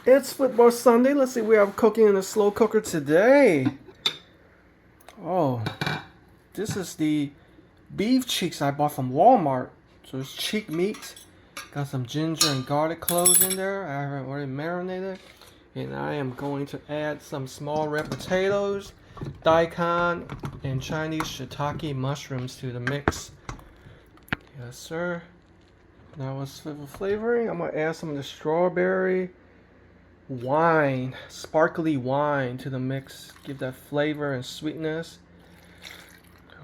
It's Football Sunday. Let's see, we are cooking in a slow cooker today. Oh, this is the beef cheeks I bought from Walmart. So it's cheek meat. Got some ginger and garlic cloves in there. I have already marinated. And I am going to add some small red potatoes, daikon, and Chinese shiitake mushrooms to the mix. Yes, sir. Now what's for flavoring? I'm going to add some of the strawberry wine, sparkly wine to the mix. Give that flavor and sweetness.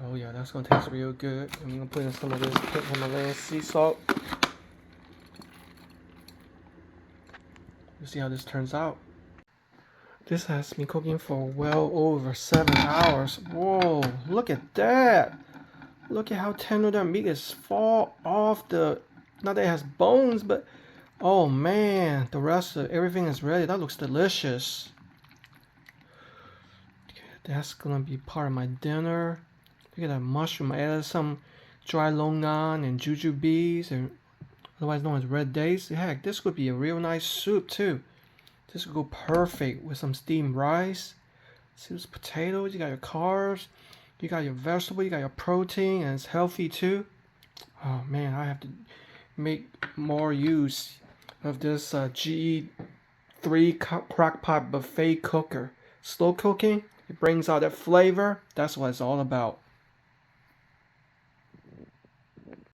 Oh yeah, that's gonna taste real good. I'm gonna put in some of this pink Himalayan sea salt. Let's see how this turns out. This has been cooking for well over 7 hours. Whoa, look at that. Look at how tender that meat is fall off the, not that it has bones, but oh man, the rest of everything is ready. That looks delicious. That's gonna be part of my dinner. Look at that mushroom. I added some dry longan and jujubes, and otherwise known as red dates. Heck, this would be a real nice soup too. This would go perfect with some steamed rice. See those potatoes? You got your carbs, you got your vegetable, you got your protein, and it's healthy too. Oh man, I have to make more use of this GE3 Crockpot buffet cooker. Slow cooking, it brings out that flavor. That's what it's all about.